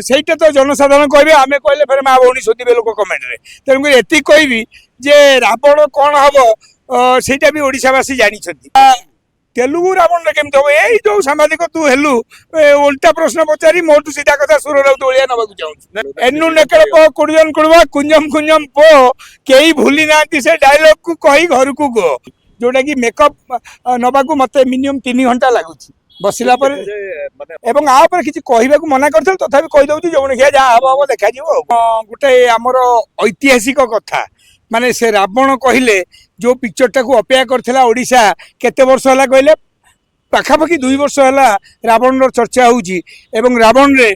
ସେଇଟା ତ ଜନସାଧାରଣ କହିବେ, ଆମେ କହିଲେ ଫେରେ ମା ଭଉଣୀ ଶୋଧିବେ ଲୋକ କମେଣ୍ଟରେ। ତେଣୁକରି ଏତିକି କହିବି ଯେ ରାବଣ କ'ଣ ହବ ସେଇଟା ବି ଓଡ଼ିଶାବାସୀ ଜାଣିଛନ୍ତି। ତେଲୁଗୁ ରାବଣରେ କେମିତି ହବ? ଏଇ ଯୋଉ ସାମ୍ବାଦିକ ତୁ ହେଲୁ ଓଲଟା ପ୍ରଶ୍ନ ପଚାରି ମୋଠୁ ସିଧା କଥା ସୁର ରାଉତ ଓଳିଆ ନେବାକୁ ଚାହୁଁଛୁ। ଏନୁ ନେକଳ ପୋ କୁଡ଼ିଜନ କୁଡ଼ବା କୁଞ୍ଜମ କୁଞ୍ଜମ ପୋ କେହି ଭୁଲି ନାହାନ୍ତି ସେ ଡାଇଲଗକୁ କହି ଘରକୁ ଗୋ, ଯୋଉଟା କି ମେକଅପ୍ ନବାକୁ ମତେ ମିନିମମ୍ 3 ଘଣ୍ଟା ଲାଗୁଛି ବସିଲା ପରେ। ଏବଂ ଆ ଉପରେ କିଛି କହିବାକୁ ମନା କରିଥିଲି, ତଥାପି କହିଦଉଛି ଯୋଉଠି ଯାହା ହବ ହବ ଦେଖାଯିବ। ଗୋଟେ ଆମର ଐତିହାସିକ କଥା, ମାନେ ସେ ରାବଣ କହିଲେ ଯୋଉ ପିକ୍ଚରଟାକୁ ଅପେକ୍ଷା କରିଥିଲା ଓଡ଼ିଶା କେତେ ବର୍ଷ ହେଲା କହିଲେ? ପାଖାପାଖି 2 ବର୍ଷ ହେଲା ରାବଣର ଚର୍ଚ୍ଚା ହେଉଛି। ଏବଂ ରାବଣରେ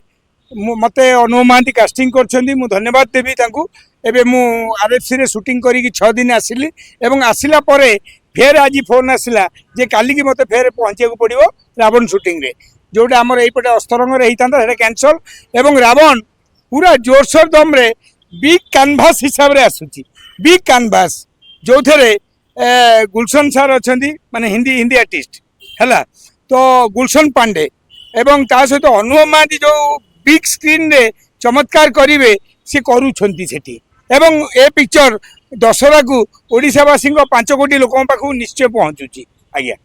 ମତେ ଅନୁଭବ ମହାନ୍ତି କାଷ୍ଟିଂ କରିଛନ୍ତି, ମୁଁ ଧନ୍ୟବାଦ ଦେବି ତାଙ୍କୁ। ଏବେ ମୁଁ RFCରେ ସୁଟିଂ କରିକି 6 ଦିନ ଆସିଲି ଏବଂ ଆସିଲା ପରେ ଫେର ଆଜି ଫୋନ୍ ଆସିଲା ଯେ କାଲିକି ମୋତେ ଫେର ପହଞ୍ଚିବାକୁ ପଡ଼ିବ ରାବଣ ସୁଟିଂରେ, ଯେଉଁଟା ଆମର ଏଇପଟେ ଅସ୍ତରଙ୍ଗରେ ହେଇଥାନ୍ତା ସେଇଟା କ୍ୟାନସଲ୍। ଏବଂ ରାବଣ ପୁରା ଜୋରସୋର ଦମରେ ବିଗ୍ କାନଭାସ୍ ହିସାବରେ ଆସୁଛି, ବିଗ୍ କାନଭାସ୍, ଯେଉଁଥିରେ ଗୁଲଶନ ସାର୍ ଅଛନ୍ତି, ମାନେ ହିନ୍ଦୀ ଆର୍ଟିଷ୍ଟ ହେଲା, ତ ଗୁଲଶନ ପାଣ୍ଡେ ଏବଂ ତା ସହିତ ଅନୁଭବ ମହାନ୍ତି ଯେଉଁ ବିଗ୍ ସ୍କ୍ରିନ୍ରେ ଚମତ୍କାର କରିବେ ସେ କରୁଛନ୍ତି ସେଠି। ଏବଂ ଏ ପିକ୍ଚର ଦଶହରାକୁ ଓଡ଼ିଶାବାସୀଙ୍କ 5 କୋଟି ଲୋକଙ୍କ ପାଖକୁ ନିଶ୍ଚୟ ପହଞ୍ଚୁଛି। ଆଜ୍ଞା।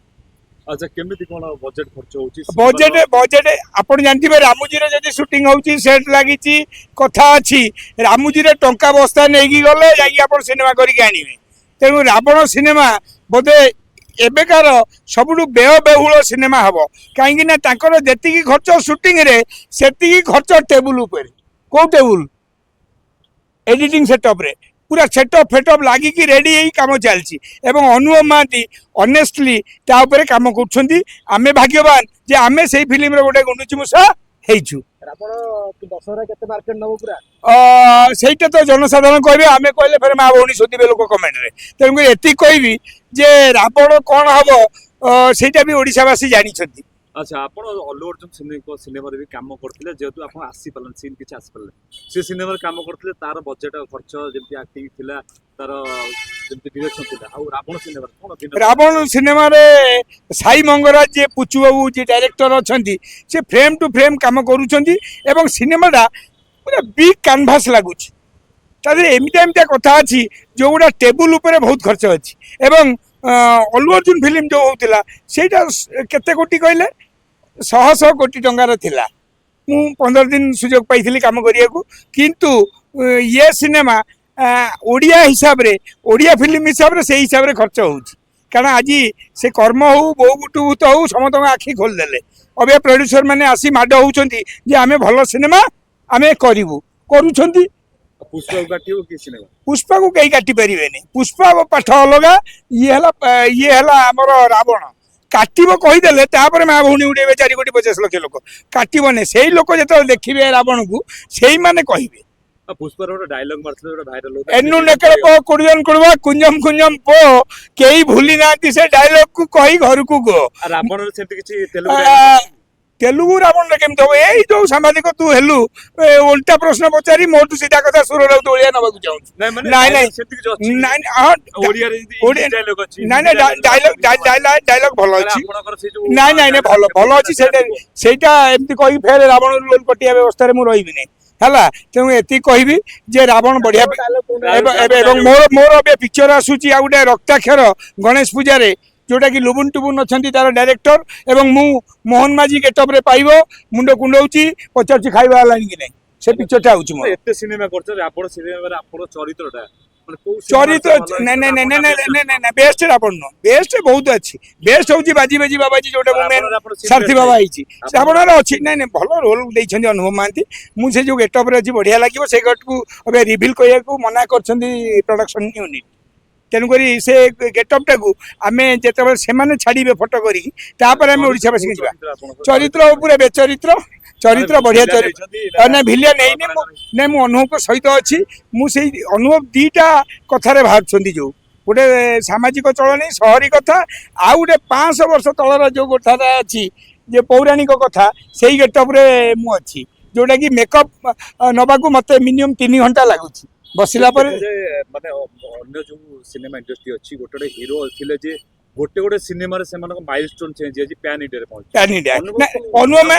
আচ্ছা কেমিতি কোন বজেট খরচ হଉଛି? বজেট ଆପଣ ଜାଣିଥିବେ, ରାମୁଜିରେ ଯଦି ସୁଟିଂ ହେଉଛି ସେଟ୍ ଲାଗିଛି, କଥା ଅଛି, ରାମୁଜିରେ ଟଙ୍କା ବସ୍ତା ନେଇକି ଗଲେ ଯାଇକି ଆପଣ ସିନେମା କରିକି ଆଣିବେ। ତେଣୁ ରାବଣ ସିନେମା ବୋଧେ ଏବେକାର ସବୁଠୁ ବ୍ୟୟବହୁଳ ସିନେମା ହେବ, କାହିଁକି ନା ତାଙ୍କର ଯେତିକି ଖର୍ଚ୍ଚ ସୁଟିଂରେ ସେତିକି ଖର୍ଚ୍ଚ ଟେବୁଲ ଉପରେ। କେଉଁ ଟେବୁଲ? ଏଡିଟିଂ ସେଟଅପ୍ରେ ପୁରା ସେଟଅପ୍ ଫେଟଅପ୍ ଲାଗିକି ରେଡ଼ି ହେଇ କାମ ଚାଲିଛି। ଏବଂ ଅନୁଭବ ମହାନ୍ତି ଅନେଷ୍ଟଲି ତା ଉପରେ କାମ କରୁଛନ୍ତି। ଆମେ ଭାଗ୍ୟବାନ ଯେ ଆମେ ସେଇ ଫିଲ୍ମର ଗୋଟେ ଗୁଣ୍ଡୁଚି ମୂଷା ହେଇଛୁ। ସେଇଟା ତ ଜନସାଧାରଣ କହିବେ, ଆମେ କହିଲେ ଫେରେ ମା ଭଉଣୀ ଶୋଧିବେ ଲୋକ କମେଣ୍ଟରେ। ତେଣୁକରି ଏତିକି କହିବି ଯେ ରାବଣ କ'ଣ ହବ ସେଇଟା ବି ଓଡ଼ିଶାବାସୀ ଜାଣିଛନ୍ତି। আচ্ছা ଆପଣ ଅଲ୍ଲୁ ଅର୍ଜୁନ ସିନେମାରେ ବି କାମ କରିଥିଲେ, ଯେହେତୁ ଆପଣ ଆସିପାରିଲେ ସିନ୍ କିଛି ଆସିପାରିଲେ, ସେ ସିନେମାରେ କାମ କରିଥିଲେ, ତାର ବଜେଟ ଖର୍ଚ୍ଚ ଯେମିତି ଆକ୍ଟିଂ ଥିଲା, ତାର ଯେମିତି ଡିରେକ୍ସନ ଥିଲା, ଆଉ ରାବଣ ସିନେମାରେ କ'ଣ? ରାବଣ ସିନେମାରେ ସାଇ ମଙ୍ଗରାଜ ଯିଏ ପୁଚୁ ବାବୁ ଯିଏ ଡାଇରେକ୍ଟର ଅଛନ୍ତି, ସେ ଫ୍ରେମ୍ ଟୁ ଫ୍ରେମ୍ କାମ କରୁଛନ୍ତି ଏବଂ ସିନେମାଟା ପୁରା ବିଗ୍ କାନଭାସ୍ ଲାଗୁଛି। ତା ଦେହରେ ଏମିତିଆ କଥା ଅଛି ଯେଉଁଗୁଡ଼ା ଟେବୁଲ ଉପରେ ବହୁତ ଖର୍ଚ୍ଚ ଅଛି। ଏବଂ ଅଲ୍ଲୁ ଅର୍ଜୁନ ଫିଲ୍ମ ଯେଉଁ ହେଉଥିଲା ସେଇଟା କେତେ କୋଟି କହିଲେ? 100 କୋଟି ଟଙ୍କାର ଥିଲା। ମୁଁ 15 ଦିନ ସୁଯୋଗ ପାଇଥିଲି କାମ କରିବାକୁ। କିନ୍ତୁ ଇଏ ସିନେମା ଓଡ଼ିଆ ହିସାବରେ, ଓଡ଼ିଆ ଫିଲ୍ମ ହିସାବରେ ସେଇ ହିସାବରେ ଖର୍ଚ୍ଚ ହେଉଛି। କାରଣ ଆଜି ସେ କର୍ମ ହଉ, ବୋଉ ବୁଟୁ ଭୂତ ହଉ, ସମସ୍ତଙ୍କ ଆଖି ଖୋଲିଦେଲେ। ଅବିକା ପ୍ରଡ୍ୟୁସର ମାନେ ଆସି ମାଡ଼ ହେଉଛନ୍ତି ଯେ ଆମେ ଭଲ ସିନେମା ଆମେ କରିବୁ, କରୁଛନ୍ତି। ପୁଷ୍ପାକୁ କେହି କାଟି ପାରିବେନି। ପୁଷ୍ପା ପାଠ ଅଲଗା, ଇଏ ହେଲା ଆମର ରାବଣ। କାଟିବ କହିଦେଲେ ତାପରେ ମା ଭଉଣୀ ଉଡ଼େଇବେ 4 କୋଟି 50 ଲକ୍ଷ ଲୋକ। କାଟିବନି, ସେଇ ଲୋକ ଯେତେବେଳେ ଦେଖିବେ ରାବଣକୁ ସେଇମାନେ କହିବେ। ପୁଷ୍ପାର ଗୋଟେ ଡାଇଲଗ ମାରିଥିଲେ, ଗୋଟେ ଭାଇରାଲ ହଉଥିଲା, ଏନୁ ନେକଳ ପୋ କୁଡ଼ିଜନ କୁଡ଼ବା କୁଞ୍ଜମ କୁଞ୍ଜମ ପୋ କେହି ଭୁଲି ନାହାନ୍ତି ସେ ଡାଇଲଗକୁ କହି ଘରକୁ ଗୋ। ରାବଣର ସେମିତି କିଛି ତେଲୁଗୁ ରାବଣରେ କେମିତି ହବ? ଏଇ ଯୋଉ ସାମ୍ବାଦିକ ତୁ ହେଲୁ ଓଲଟା ପ୍ରଶ୍ନ ପଚାରି ମୋଠୁ ସିଧା କଥା ସୁର ରାଉତ ଓଳିଆ ନେବାକୁ ଚାହୁଁଛୁ। ନାଇଁ ଡାଇଲଗ ଭଲ ଅଛି। ନାଇଁ ଭଲ ଅଛି। ସେଇଟା ଏମିତି କହିକି ଫେର ରାବଣ ରୋଲ କଟିବା ବ୍ୟବସ୍ଥାରେ ମୁଁ ରହିବିନି ହେଲା। ତେଣୁ ଏତିକି କହିବି ଯେ ରାବଣ ବଢିଆ। ଏବଂ ମୋର ଏବେ ପିକ୍ଚର ଆସୁଛି ଆଉ ଗୋଟେ ରକ୍ତାକ୍ଷର ଗଣେଶ ପୂଜାରେ, जोटा कि लुबुन टुबुन अच्छा तार डायरेक्टर एवं मु मोहन माझी गेटअप रे पाइब मुंड कुंडौची पचार खाइबा कि नहीं से पिक्चरटा आउची मो एते सिनेमा करछ आपण सिनेमा रे आपण चरित्रटा माने को चरित्र नहीं बेस्ट रावण नो बेस्ट बहुत अच्छी बेस्ट होची बाजी बाजी बाबाजी जोटा मेन सारथी बाबा आइची रावण रे अछि नहीं भलो रोल दैछन्ती अनुभव महांती मु से जो गेटअप रे अछि बढ़िया लागिवो से गट को अबे रिवील करिया को मना करछन्ती प्रोडक्शन यूनिट तेणुक से गेटअपटा को आम जिते से छाड़े फोटो करी चरित्र पूरा बेचरित्र चरित्र बढ़िया चरित्र ना भिलियन नहीं मु अनुभव सहित अच्छी मुझे अनुभव दीटा कथार बाहर जो गोटे सामाजिक चलनी सहरी कथा आउ गोटे 500 वर्ष तलर जो कथा अच्छी जे पौराणिक कथा से गेटअप्रे मुझी जोटा कि मेकअप नवाक मत मिनिमम 3 घंटा लगुच बसला माने अन्य जो सिनेमा इंडस्ट्री अच्छी गोटे हीरो थिले जे ଗୋଟେ ଗୋଟେ ସିନେମାରେ ସେମାନଙ୍କ ମାଇଲଷ୍ଟୋନ ଚେଞ୍ଜ ହେଇଛି ପ୍ୟାନ୍ ଇଣ୍ଡିଆରେ ପହଞ୍ଚି ପ୍ୟାନ୍ ଇଣ୍ଡିଆ ଅନୁଭବ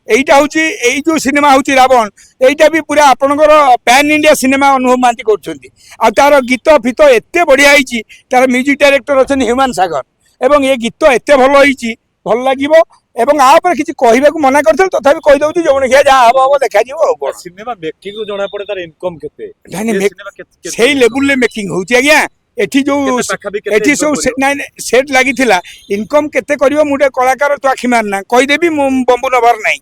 এইটা হচ্ছে এই যে সিনেমা হচ্ছে রাবণ এইটা ବି পুরা ଆପଣଙ୍କର PAN India cinema Anubhav Mohanty କରୁଛନ୍ତି ଆଉ ତାର ଗୀତ ଫିତ ଏତେ ବଢିଆ ହେଇଛି ତାର ମ୍ୟୁଜିକ ଡାଇରେକ୍ଟର ଅଛନ୍ତି ହ୍ୟୁମାନ ସାଗର ଏବଂ ଏ ଗୀତ ଏତେ ଭଲ ହେଇଛି ଭଲ ଲାଗିବ ଏବଂ ଆ ଉପରେ କିଛି କହିବାକୁ ମନା କରିଥିଲେ ତଥାପି କହିଦଉଛି ଯୋଉମାନେ ଖିଆ ଯାହା ହବ ହବ ଦେଖାଯିବ ଆଉ କଣ ସିନେମା ମେକିଂ ରୁ ଜଣା ପଡେ ତାର ଇନକମ୍ କେତେ ନାଇଁ, ନାଇଁ, ଏ ସିନେମା କେତେ ସେଇ ଲେବୁଲରେ ମେକିଂ ହଉଛି ଆଜ୍ଞା ଏଠି ଯୋଉ କେତେ ପାଖାପାଖି କେତେ ଏଠି ସବୁ income କରିବ? ନାଇଁ ସେଟ୍ ଲାଗିଥିଲା ଇନକମ୍ କେତେ କରିବ ମୁଁ ଗୋଟେ କଳାକାର ତୁ ଆଖି ମାରନା କହିଦେବି ମୁଁ ବମ୍ବୁ ନବାର ନାହିଁ